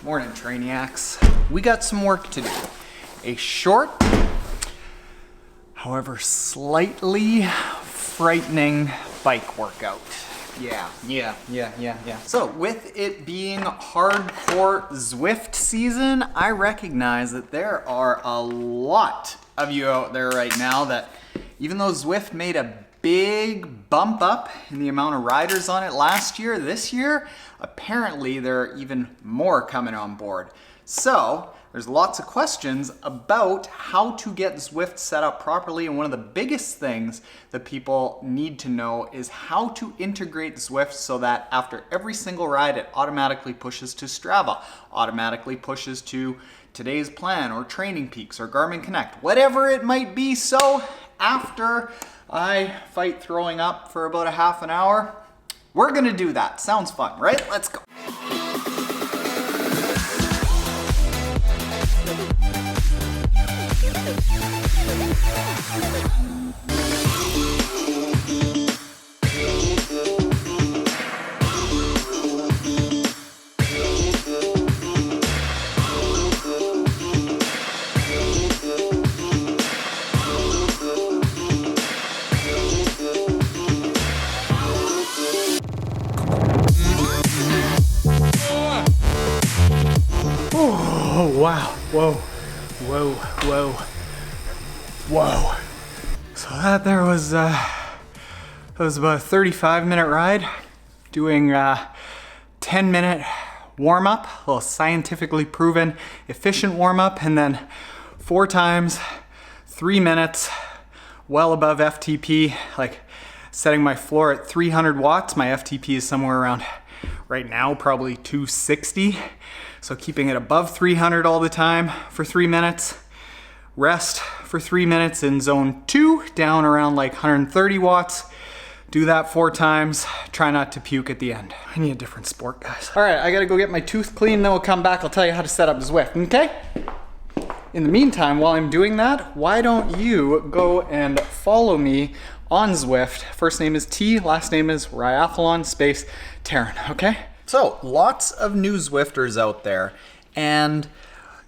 Morning, Trainiacs. We got some work to do. A short, however slightly frightening bike workout. Yeah. So with it being hardcore Zwift season, I recognize that there are a lot of you out there right now that even though Zwift made a big bump up in the amount of riders on it last year, this year, apparently there are even more coming on board. So there's lots of questions about how to get Zwift set up properly, and one of the biggest things that people need to know is how to integrate Zwift so that after every single ride it automatically pushes to Strava, automatically pushes to Today's Plan or TrainingPeaks or Garmin Connect, whatever it might be. So after I fight throwing up for about a half an hour, we're gonna do that. Sounds fun, right? Let's go. Oh, wow. Whoa. So that there was, that was about a 35-minute ride, doing 10-minute warm-up, a little scientifically proven, efficient warm-up, and then 4 times, 3 minutes, well above FTP, like setting my floor at 300 watts. My FTP is somewhere around, right now, probably 260. So keeping it above 300 all the time for 3 minutes. Rest for 3 minutes in zone 2, down around like 130 watts. Do that 4 times. Try not to puke at the end. I need a different sport, guys. All right, I gotta go get my tooth cleaned, then we'll come back. I'll tell you how to set up Zwift, okay? In the meantime, while I'm doing that, why don't you go and follow me on Zwift. First name is T, last name is Triathlon Taren, okay? So, lots of new Zwifters out there, and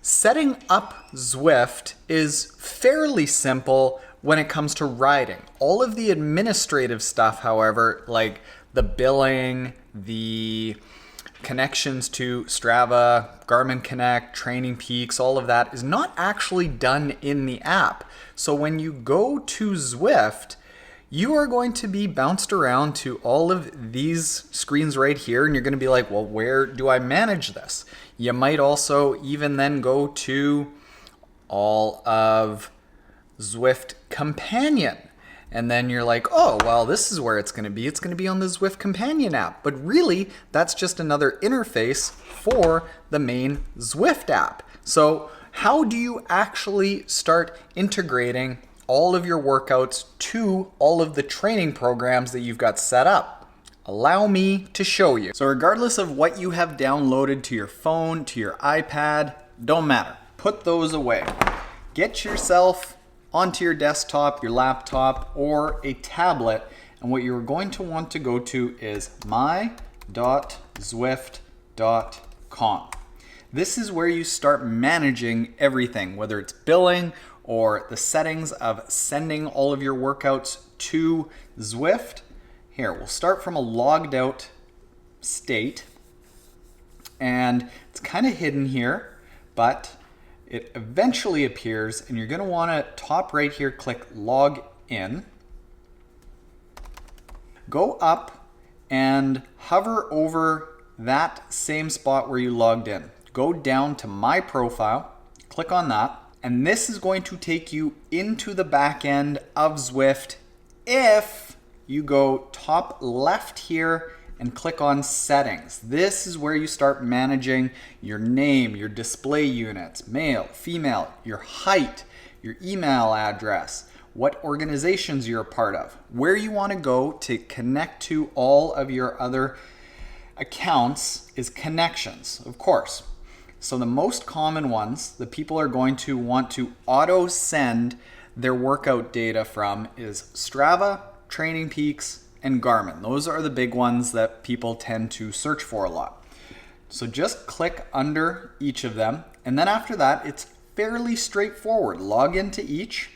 setting up Zwift is fairly simple when it comes to riding. All of the administrative stuff, however, like the billing, the connections to Strava, Garmin Connect, TrainingPeaks, all of that is not actually done in the app. So when you go to Zwift, you are going to be bounced around to all of these screens right here, and you're going to be like, well, where do I manage this? You might also even then go to all of Zwift Companion, and then you're like, oh, well, this is where it's going to be. It's going to be on the Zwift Companion app. But really, that's just another interface for the main Zwift app. So how do you actually start integrating all of your workouts to all of the training programs that you've got set up? Allow me to show you. So regardless of what you have downloaded to your phone, to your iPad, don't matter. Put those away. Get yourself onto your desktop, your laptop, or a tablet, and what you're going to want to go to is my.zwift.com. This is where you start managing everything, whether it's billing or the settings of sending all of your workouts to Zwift. Here, we'll start from a logged out state, and it's kind of hidden here, but it eventually appears, and you're going to want to top right here, click log in. Go up and hover over that same spot where you logged in. Go down to my profile, click on that, and this is going to take you into the back end of Zwift if you go top left here and click on settings. This is where you start managing your name, your display units, male, female, your height, your email address, what organizations you're a part of, where you want to go to connect to all of your other accounts is connections, of course. So the most common ones that people are going to want to auto send their workout data from is Strava, TrainingPeaks, and Garmin. Those are the big ones that people tend to search for a lot. So just click under each of them, and then after that, it's fairly straightforward. Log into each,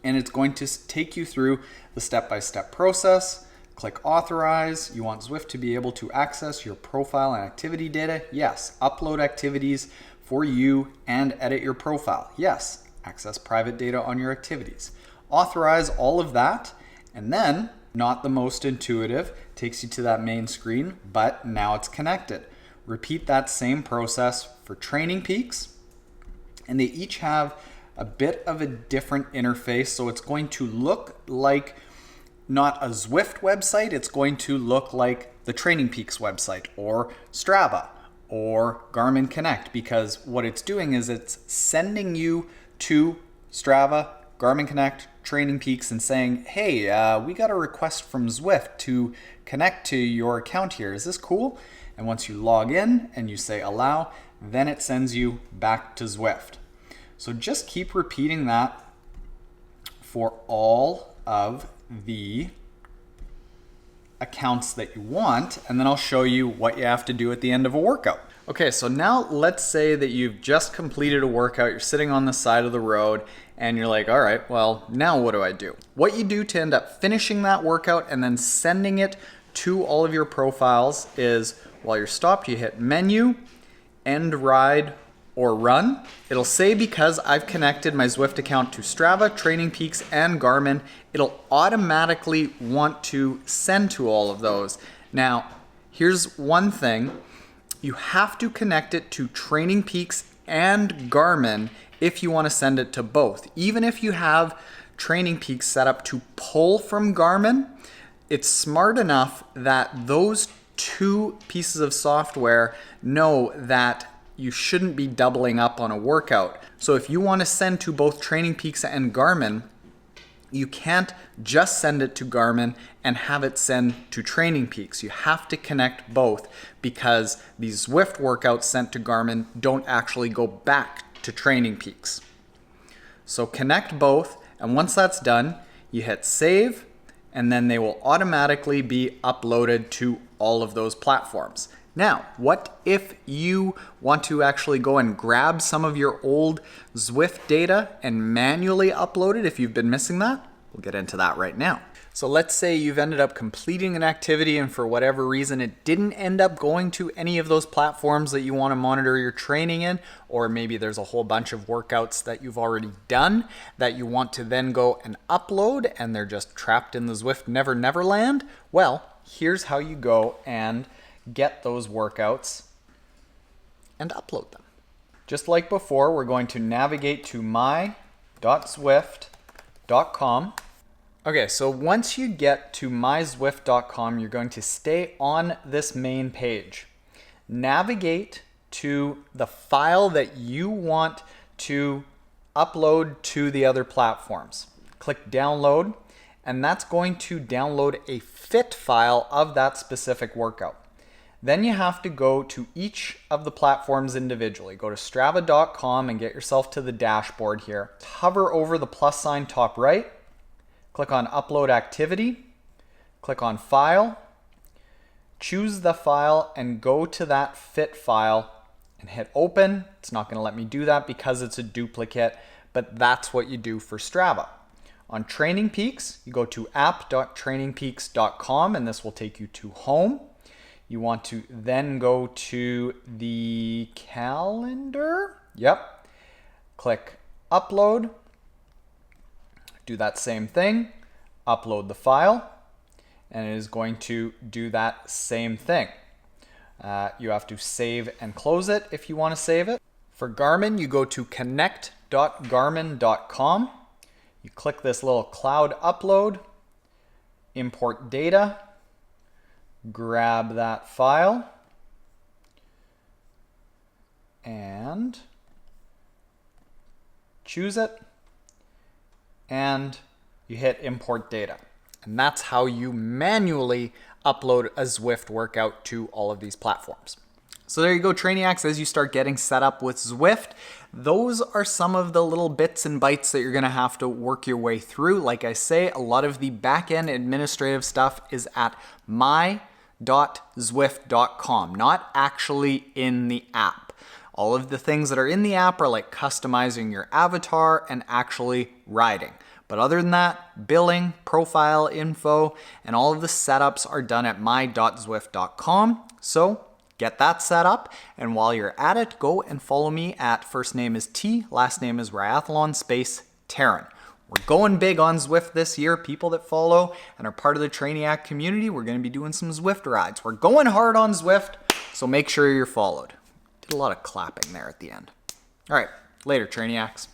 and it's going to take you through the step-by-step process. Click authorize. You want Zwift to be able to access your profile and activity data. Yes. Upload activities for you and edit your profile. Yes. Access private data on your activities. Authorize all of that, and then, not the most intuitive, takes you to that main screen, but now it's connected. Repeat that same process for TrainingPeaks, and they each have a bit of a different interface, so it's going to look like not a Zwift website, it's going to look like the TrainingPeaks website or Strava or Garmin Connect, because what it's doing is it's sending you to Strava, Garmin Connect, TrainingPeaks, and saying, hey, we got a request from Zwift to connect to your account here. Is this cool? And once you log in and you say allow, then it sends you back to Zwift. So just keep repeating that for all of the accounts that you want, and then I'll show you what you have to do at the end of a workout. Okay, so now let's say that you've just completed a workout, you're sitting on the side of the road, and you're like, all right, well, now what do I do? What you do to end up finishing that workout and then sending it to all of your profiles is, while you're stopped, you hit menu, end ride, or run. It'll say, because I've connected my Zwift account to Strava, TrainingPeaks, and Garmin, it'll automatically want to send to all of those. Now, here's one thing. You have to connect it to TrainingPeaks and Garmin if you want to send it to both. Even if you have TrainingPeaks set up to pull from Garmin, it's smart enough that those two pieces of software know that you shouldn't be doubling up on a workout. So if you want to send to both TrainingPeaks and Garmin, you can't just send it to Garmin and have it send to TrainingPeaks. You have to connect both, because these Zwift workouts sent to Garmin don't actually go back to TrainingPeaks. So connect both, and once that's done, you hit save, and then they will automatically be uploaded to all of those platforms. Now, what if you want to actually go and grab some of your old Zwift data and manually upload it if you've been missing that? We'll get into that right now. So let's say you've ended up completing an activity and for whatever reason it didn't end up going to any of those platforms that you want to monitor your training in, or maybe there's a whole bunch of workouts that you've already done that you want to then go and upload and they're just trapped in the Zwift Never land. Well, here's how you go and get those workouts and upload them. Just like before, we're going to navigate to my.zwift.com. Okay, so once you get to myzwift.com, you're going to stay on this main page. Navigate to the file that you want to upload to the other platforms. Click download, and that's going to download a fit file of that specific workout. Then you have to go to each of the platforms individually. Go to strava.com and get yourself to the dashboard here. Hover over the plus sign top right. Click on Upload Activity. Click on File. Choose the file and go to that fit file and hit Open. It's not going to let me do that because it's a duplicate, but that's what you do for Strava. On TrainingPeaks, you go to app.trainingpeaks.com, and this will take you to Home. You want to then go to the calendar. Yep. Click Upload. Do that same thing. Upload the file. And it is going to do that same thing. You have to save and close it if you want to save it. For Garmin, you go to connect.garmin.com. You click this little cloud upload. Import data. Grab that file and choose it, and you hit import data. And that's how you manually upload a Zwift workout to all of these platforms. So there you go, Trainiacs. As you start getting set up with Zwift, those are some of the little bits and bytes that you're going to have to work your way through. Like I say, a lot of the back-end administrative stuff is at my.zwift.com. my.zwift.com, not actually in the app. All of the things that are in the app are like customizing your avatar and actually riding. But other than that, billing, profile info, and all of the setups are done at my.zwift.com. So get that set up, and while you're at it, go and follow me at first name is T, last name is Triathlon Taren. We're going big on Zwift this year. People that follow and are part of the Trainiac community, we're going to be doing some Zwift rides. We're going hard on Zwift, so make sure you're followed. Did a lot of clapping there at the end. All right, later, Trainiacs.